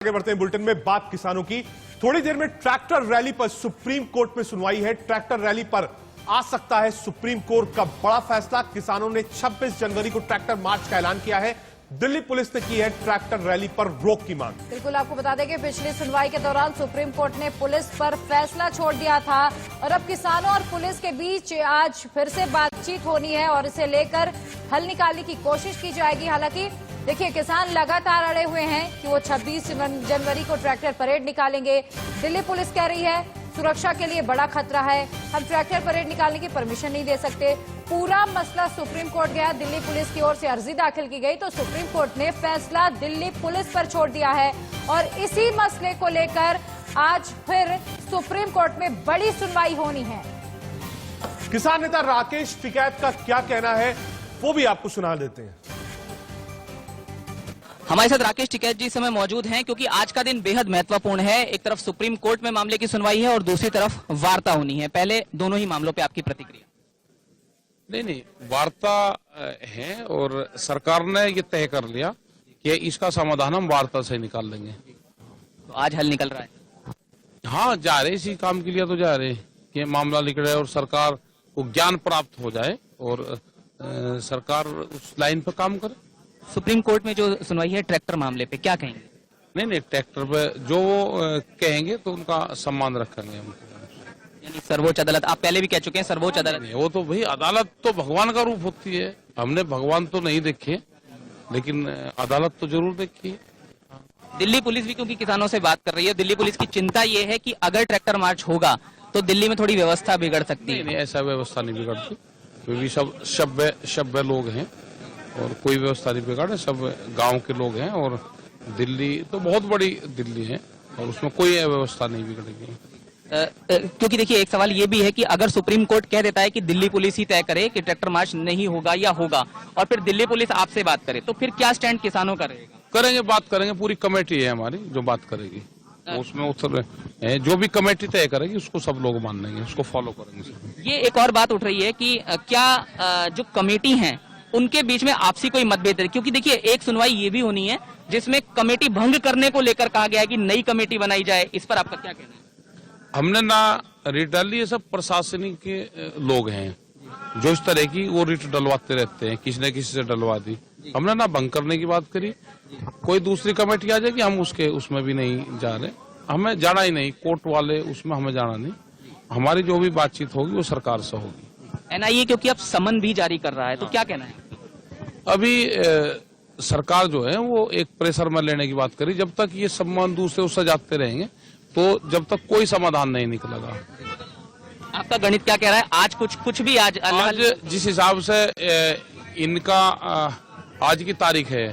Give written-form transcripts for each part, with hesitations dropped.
आगे बढ़ते हैं बुलेटिन में। बात किसानों की। थोड़ी देर में ट्रैक्टर रैली पर सुप्रीम कोर्ट में सुनवाई है। ट्रैक्टर रैली पर आ सकता है सुप्रीम कोर्ट का बड़ा फैसला। किसानों ने 26 जनवरी को ट्रैक्टर मार्च का ऐलान किया है। दिल्ली पुलिस ने की है ट्रैक्टर रैली पर रोक की मांग। बिल्कुल, आपको बता दें कि पिछली सुनवाई के दौरान सुप्रीम कोर्ट ने पुलिस पर फैसला छोड़ दिया था और अब किसानों और पुलिस के बीच आज फिर से बातचीत होनी है और इसे लेकर हल निकालने की कोशिश की जाएगी। हालांकि देखिए, किसान लगातार अड़े हुए हैं कि वो 26 जनवरी को ट्रैक्टर परेड निकालेंगे। दिल्ली पुलिस कह रही है सुरक्षा के लिए बड़ा खतरा है, हम ट्रैक्टर परेड निकालने की परमिशन नहीं दे सकते। पूरा मसला सुप्रीम कोर्ट गया, दिल्ली पुलिस की ओर से अर्जी दाखिल की गई तो सुप्रीम कोर्ट ने फैसला दिल्ली पुलिस पर छोड़ दिया है और इसी मसले को लेकर आज फिर सुप्रीम कोर्ट में बड़ी सुनवाई होनी है। किसान नेता राकेश टिकैत का क्या कहना है वो भी आपको सुना देते हैं। हमारे साथ राकेश टिकैत जी इस समय मौजूद हैं क्योंकि आज का दिन बेहद महत्वपूर्ण है। एक तरफ सुप्रीम कोर्ट में मामले की सुनवाई है और दूसरी तरफ वार्ता होनी है। पहले दोनों ही मामलों पे आपकी प्रतिक्रिया। नहीं, वार्ता है और सरकार ने ये तय कर लिया कि इसका समाधान हम वार्ता से निकाल लेंगे। तो आज हल निकल रहा है। हाँ, जा रहे इसी काम के लिए तो जा रहे कि मामला निकले और सरकार को ज्ञान प्राप्त हो जाए और सरकार उस लाइन पर काम करे। सुप्रीम कोर्ट में जो सुनवाई है ट्रैक्टर मामले पे क्या कहेंगे? नहीं, ट्रैक्टर पे जो कहेंगे तो उनका सम्मान रखेंगे हम। यानी सर्वोच्च अदालत, आप पहले भी कह चुके हैं सर्वोच्च अदालत। वो तो भाई अदालत तो भगवान का रूप होती है। हमने भगवान तो नहीं देखे लेकिन अदालत तो जरूर देखी है। दिल्ली पुलिस भी क्योंकि किसानों से बात कर रही है, दिल्ली पुलिस की चिंता ये है कि अगर ट्रैक्टर मार्च होगा तो दिल्ली में थोड़ी व्यवस्था बिगड़ सकती है। नहीं, ऐसा व्यवस्था नहीं बिगड़ती क्योंकि सब सभ्य लोग हैं और कोई व्यवस्था नहीं बिगाड़े। सब गांव के लोग हैं और दिल्ली तो बहुत बड़ी दिल्ली है और उसमें कोई व्यवस्था नहीं बिगड़ेगी। क्योंकि देखिए, एक सवाल ये भी है कि अगर सुप्रीम कोर्ट कह देता है कि दिल्ली पुलिस ही तय करे कि ट्रैक्टर मार्च नहीं होगा या होगा और फिर दिल्ली पुलिस आपसे बात करे तो फिर क्या स्टैंड किसानों का रहेगा? करेंगे, बात करेंगे। पूरी कमेटी है हमारी जो बात करेगी। उसमें उत्तर जो भी कमेटी तय करेगी उसको सब लोग मान लेंगे, उसको फॉलो करेंगे। ये एक और बात उठ रही है कि क्या जो कमेटी है उनके बीच में आपसी कोई मतभेद है? क्योंकि देखिए, एक सुनवाई ये भी होनी है जिसमें कमेटी भंग करने को लेकर कहा गया है कि नई कमेटी बनाई जाए। इस पर आपका क्या कहना है? हमने ना रिट डाली, ये सब प्रशासनिक के लोग हैं जो इस तरह की वो रिट डलवाते रहते हैं, किसी न किसी से डलवा दी। हमने ना भंग करने की बात करी। कोई दूसरी कमेटी आ जाएगी, हम उसमें भी नहीं जा रहे। हमें जाना ही नहीं, कोर्ट वाले उसमें हमें जाना नहीं। हमारी जो भी बातचीत होगी वो सरकार से होगी। एनआईए क्योंकि अब समन भी जारी कर रहा है तो क्या कहना है? अभी सरकार जो है वो एक प्रेशर में लेने की बात करी। जब तक ये सम्मान दूसरे उससे जाते रहेंगे तो जब तक कोई समाधान नहीं निकलेगा। आपका गणित क्या कह रहा है? आज कुछ भी आज जिस हिसाब से इनका आज की तारीख है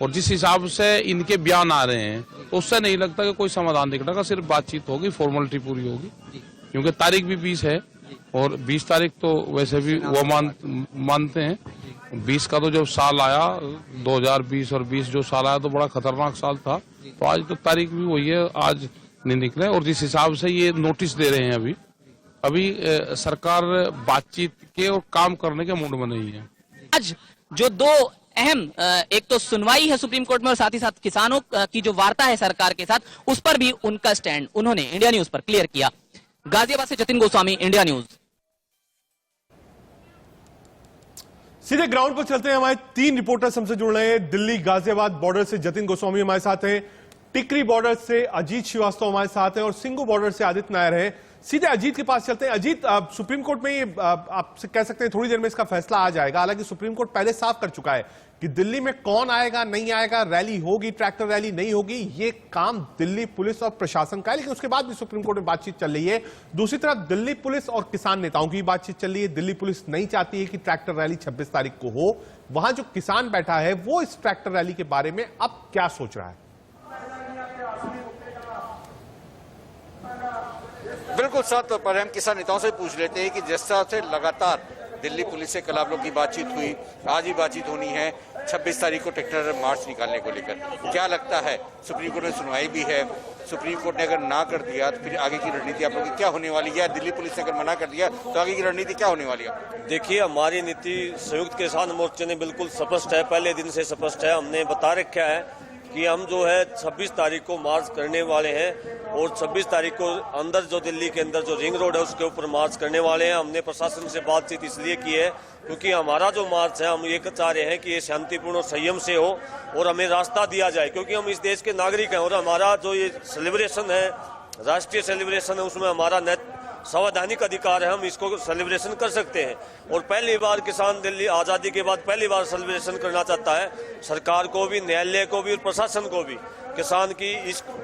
और जिस हिसाब से इनके बयान आ रहे हैं तो उससे नहीं लगता कि कोई समाधान निकलेगा। सिर्फ बातचीत होगी, फॉर्मेलिटी पूरी होगी क्योंकि तारीख भी 20 है और 20 तारीख तो वैसे भी वो मानते हैं। 20 का तो जब साल आया 2020 और 20 जो साल आया तो बड़ा खतरनाक साल था। तो आज तो तारीख भी वही है, आज नहीं निकले। और जिस हिसाब से ये नोटिस दे रहे हैं अभी सरकार बातचीत के और काम करने के मूड में नहीं है। आज जो दो अहम, एक तो सुनवाई है सुप्रीम कोर्ट में और साथ ही साथ किसानों की जो वार्ता है सरकार के साथ, उस पर भी उनका स्टैंड उन्होंने इंडिया न्यूज पर क्लियर किया। गाजियाबाद से जतिन गोस्वामी, इंडिया न्यूज। सीधे ग्राउंड पर चलते हैं। हमारे 3 रिपोर्टर्स हमसे जुड़ रहे हैं। दिल्ली गाजियाबाद बॉर्डर से जतिन गोस्वामी हमारे साथ हैं, टिकरी बॉर्डर से अजीत श्रीवास्तव हमारे साथ हैं और सिंगू बॉर्डर से आदित्य नायर है। सीधे अजीत के पास चलते हैं। अजीत, सुप्रीम कोर्ट में ये आपसे कह सकते हैं थोड़ी देर में इसका फैसला आ जाएगा। हालांकि सुप्रीम कोर्ट पहले साफ कर चुका है कि दिल्ली में कौन आएगा नहीं आएगा, रैली होगी ट्रैक्टर रैली नहीं होगी, ये काम दिल्ली पुलिस और प्रशासन का है। लेकिन उसके बाद भी सुप्रीम कोर्ट में बातचीत चल रही है। दूसरी तरफ दिल्ली पुलिस और किसान नेताओं की बातचीत चल रही है। दिल्ली पुलिस नहीं चाहती है कि ट्रैक्टर रैली 26 तारीख को हो। वहां जो किसान बैठा है वो इस ट्रैक्टर रैली के बारे में अब क्या सोच रहा है? बिल्कुल साथ पर हम किसान नेताओं से पूछ लेते हैं कि जिस तरह से लगातार दिल्ली पुलिस से कल आप लोग की बातचीत हुई, आज भी बातचीत होनी है 26 तारीख को ट्रैक्टर मार्च निकालने को लेकर, क्या लगता है? सुप्रीम कोर्ट में सुनवाई भी है, सुप्रीम कोर्ट ने अगर ना कर दिया तो फिर आगे की रणनीति आप लोग की क्या होने वाली है? दिल्ली पुलिस ने अगर मना कर दिया तो आगे की रणनीति क्या होने वाली है? देखिए, हमारी नीति संयुक्त किसान मोर्चे ने बिल्कुल स्पष्ट है, पहले दिन से स्पष्ट है। हमने बता रखा है कि हम जो है 26 तारीख को मार्च करने वाले हैं और 26 तारीख को अंदर जो दिल्ली के अंदर जो रिंग रोड है उसके ऊपर मार्च करने वाले हैं। हमने प्रशासन से बातचीत इसलिए की है क्योंकि हमारा जो मार्च है हम ये चाह रहे हैं कि ये शांतिपूर्ण और संयम से हो और हमें रास्ता दिया जाए, क्योंकि हम इस देश के नागरिक हैं और हमारा जो ये सेलिब्रेशन है, राष्ट्रीय सेलिब्रेशन है, उसमें हमारा संवैधानिक अधिकार है, हम इसको सेलिब्रेशन कर सकते हैं। और पहली बार किसान दिल्ली आज़ादी के बाद पहली बार सेलिब्रेशन करना चाहता है। सरकार को भी, न्यायालय को भी और प्रशासन को भी किसान की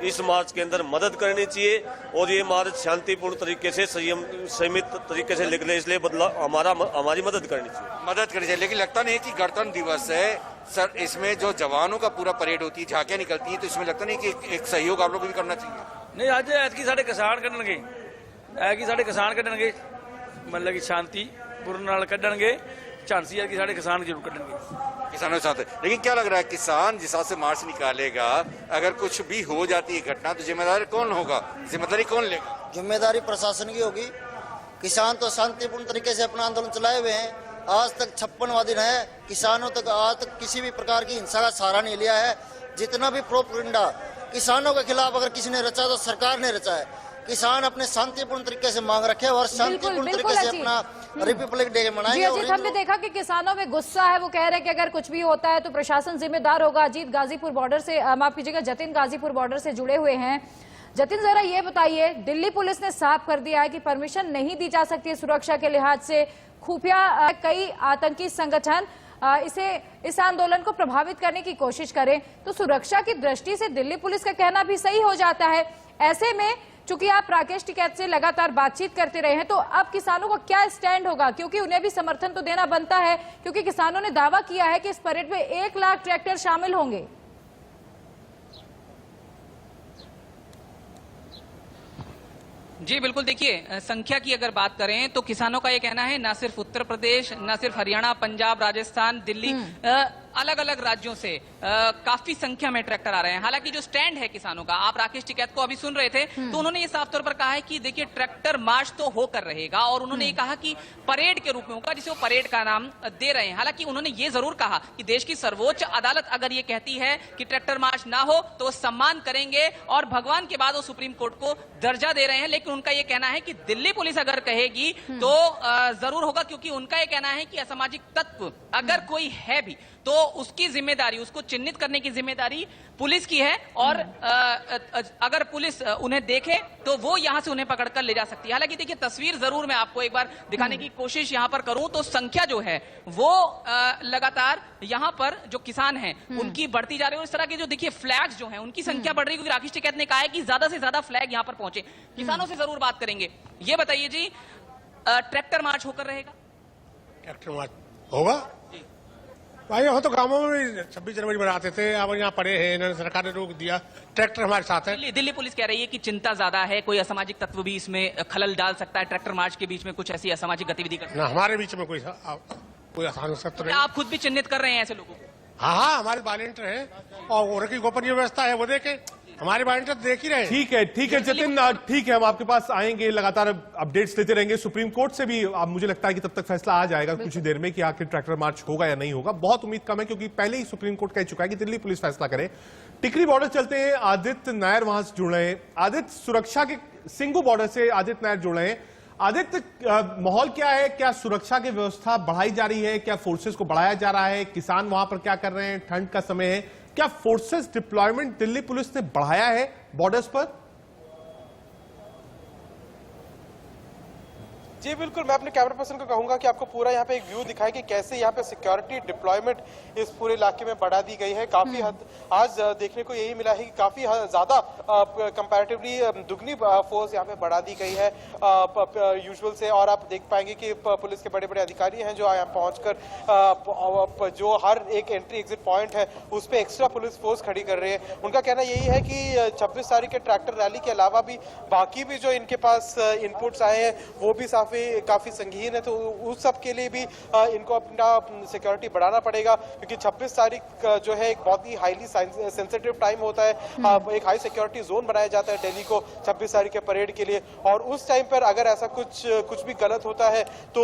इस मार्च के अंदर मदद करनी चाहिए और ये मार्च शांतिपूर्ण तरीके से संयमित तरीके से निकले, इसलिए हमारी मदद करनी चाहिए। लेकिन लगता नहीं कि गणतंत्र दिवस है सर, इसमें जो जवानों का पूरा परेड होती है, झांकियां निकलती हैं, तो इसमें लगता नहीं कि एक सहयोग आप लोग को भी करना चाहिए? नहीं, आज ऐतकी साढ़े किसान कढ़नगे, ऐतकी साढ़े किसान कढ़नगे, मतलब कि शांतिपूर्ण नाल कढ़नगे, झांसी ऐतकी साढ़े किसान जरूर कढ़नगे किसानों के साथ। लेकिन क्या लग रहा है किसान जिस हाथ से मार्च निकालेगा, अगर कुछ भी हो जाती है घटना तो जिम्मेदारी कौन होगा, जिम्मेदारी कौन लेगा? जिम्मेदारी प्रशासन की होगी। किसान तो शांतिपूर्ण तरीके से अपना आंदोलन चलाए हुए हैं, आज तक 56वां दिन है, किसानों तक आज तक किसी भी प्रकार की हिंसा का सहारा नहीं लिया है। जितना भी प्रोपेगेंडा किसानों के खिलाफ अगर किसी ने रचा तो सरकार ने रचा है। किसान अपने शांतिपूर्ण तरीके से मांग रखे और शांतिपूर्ण तरीके से अपना रिपब्लिक डे मनाएंगे। अजीत, हमने देखा कि किसानों में गुस्सा है, वो कह रहे हैं कि अगर कुछ भी होता है तो प्रशासन जिम्मेदार होगा। अजीत गाजीपुर बॉर्डर से, माफ कीजिएगा, जतिन गाजीपुर बॉर्डर से जुड़े हुए हैं। जतिन, जरा ये बताइए, दिल्ली पुलिस ने साफ कर दिया है कि परमिशन नहीं दी जा सकती सुरक्षा के लिहाज से। खुफिया कई आतंकी संगठन इस आंदोलन को प्रभावित करने की कोशिश करें, तो सुरक्षा की दृष्टि से दिल्ली पुलिस का कहना भी सही हो जाता है। ऐसे में चूंकि आप राकेश टिकैत से लगातार बातचीत करते रहे हैं, तो अब किसानों का क्या स्टैंड होगा, क्योंकि उन्हें भी समर्थन तो देना बनता है, क्योंकि किसानों ने दावा किया है कि इस परेड में 1 लाख ट्रैक्टर शामिल होंगे। जी बिल्कुल, देखिए संख्या की अगर बात करें तो किसानों का ये कहना है ना सिर्फ उत्तर प्रदेश, ना सिर्फ हरियाणा, पंजाब, राजस्थान, दिल्ली, अलग अलग राज्यों से काफी संख्या में ट्रैक्टर आ रहे हैं। हालांकि जो स्टैंड है किसानों का, आप राकेश टिकैत को अभी सुन रहे थे, तो उन्होंने ये साफ तौर पर कहा है कि देखिए ट्रैक्टर मार्च तो होकर रहेगा और उन्होंने ये कहा कि परेड के रूप में होगा, जिसे वो परेड का नाम दे रहे हैं। हालांकि उन्होंने ये जरूर कहा कि देश की सर्वोच्च अदालत अगर ये कहती है कि ट्रैक्टर मार्च ना हो तो वो सम्मान करेंगे और भगवान के बाद वो सुप्रीम कोर्ट को दर्जा दे रहे हैं। लेकिन उनका ये कहना है कि दिल्ली पुलिस अगर कहेगी तो जरूर होगा, क्योंकि उनका ये कहना है कि असामाजिक तत्व अगर कोई है भी तो उसकी जिम्मेदारी, उसको चिन्हित करने की जिम्मेदारी पुलिस की है और अगर पुलिस उन्हें देखे तो वो यहां से उन्हें पकड़कर ले जा सकती है। हालांकि देखिए तस्वीर जरूर मैं आपको एक बार दिखाने की कोशिश यहां पर करूं तो संख्या जो है वो लगातार यहां पर जो किसान हैं उनकी बढ़ती जा रही है। इस तरह के जो देखिए फ्लैग्स जो हैं उनकी संख्या बढ़ रही है, क्योंकि राकेश टिकैत ने कहा है कि ज्यादा से ज्यादा फ्लैग यहां पर पहुंचे। किसानों से जरूर बात करेंगे। ये बताइए जी, ट्रैक्टर मार्च होकर रहेगा? ट्रैक्टर मार्च होगा भाई, हम तो गांवों में भी 26 जनवरी मनाते थे, अब यहाँ पड़े हैं, इन्होंने सरकार ने रोक दिया। ट्रैक्टर हमारे साथ है। दिल्ली पुलिस कह रही है कि चिंता ज्यादा है, कोई असामाजिक तत्व भी इसमें खलल डाल सकता है, ट्रैक्टर मार्च के बीच में कुछ ऐसी असामाजिक गतिविधि कर ना हमारे बीच में कोई आसान सत्य नहीं। आप खुद भी चिन्हित कर रहे हैं ऐसे लोगों को? हाँ, हमारे वॉलंटियर है और उनकी गोपनीय व्यवस्था है, वो देखे हमारे वॉलंटियर देख ही रहे। ठीक है जतिन, ठीक है, हम आपके पास आएंगे, लगातार अपडेट्स लेते रहेंगे। सुप्रीम कोर्ट से भी अब मुझे लगता है कि तब तक फैसला आ जाएगा कुछ ही देर में कि आखिर ट्रैक्टर मार्च होगा या नहीं होगा। बहुत उम्मीद कम है, क्योंकि पहले ही सुप्रीम कोर्ट कह चुका है कि दिल्ली पुलिस फैसला करे। टिकरी बॉर्डर चलते हैं, आदित्य नायर वहां से जुड़ रहे हैं। आदित्य, सुरक्षा के सिंगू बॉर्डर से आदित्य नायर जुड़ रहे हैं। आदित्य, माहौल क्या है? क्या सुरक्षा की व्यवस्था बढ़ाई जा रही है? क्या फोर्सेस को बढ़ाया जा रहा है? किसान वहां पर क्या कर रहे हैं? ठंड का समय है, क्या फोर्सेस डिप्लॉयमेंट दिल्ली पुलिस ने बढ़ाया है बॉर्डर्स पर? जी बिल्कुल, मैं अपने कैमरा पर्सन को कहूंगा कि आपको पूरा यहाँ पे एक व्यू दिखाए कि कैसे यहाँ पे सिक्योरिटी डिप्लॉयमेंट इस पूरे इलाके में बढ़ा दी गई है। काफी हद आज देखने को यही मिला है कि काफी ज्यादा कंपैरेटिवली दुगनी फोर्स यहाँ पे बढ़ा दी गई है यूजुअल से। और आप देख पाएंगे कि पुलिस के बड़े बड़े अधिकारी हैं जो यहाँ पहुंचकर जो हर एक एंट्री एग्जिट पॉइंट है उस पर एक्स्ट्रा पुलिस फोर्स खड़ी कर रहे हैं। उनका कहना यही है कि 26 तारीख के ट्रैक्टर रैली के अलावा भी बाकी भी जो इनके पास इनपुट्स आए हैं वो भी साफ काफी संगीन है, तो उस सब के लिए भी इनको अपना सिक्योरिटी बढ़ाना पड़ेगा, क्योंकि 26 तारीख जो है एक बहुत ही हाईली सेंसिटिव टाइम होता है। एक हाई सिक्योरिटी जोन बनाया जाता है दिल्ली को 26 तारीख के परेड के लिए, और उस टाइम पर अगर ऐसा कुछ भी गलत होता है तो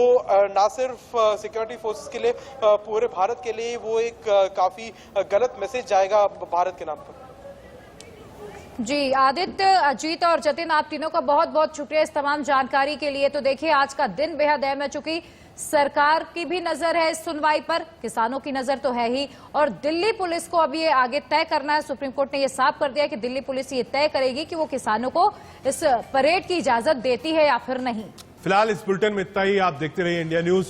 ना सिर्फ सिक्योरिटी फोर्सेस के लिए, पूरे भारत के लिए वो एक काफी गलत मैसेज जाएगा भारत के नाम पर। जी आदित्य, अजीत और जतिन, आप तीनों का बहुत बहुत शुक्रिया इस तमाम जानकारी के लिए। तो देखिए आज का दिन बेहद अहम है, चूंकि सरकार की भी नजर है इस सुनवाई पर, किसानों की नजर तो है ही, और दिल्ली पुलिस को अब ये आगे तय करना है। सुप्रीम कोर्ट ने ये साफ कर दिया कि दिल्ली पुलिस ये तय करेगी कि वो किसानों को इस परेड की इजाजत देती है या फिर नहीं। फिलहाल इस बुलेटिन में इतना ही। आप देखते रहिए इंडिया न्यूज।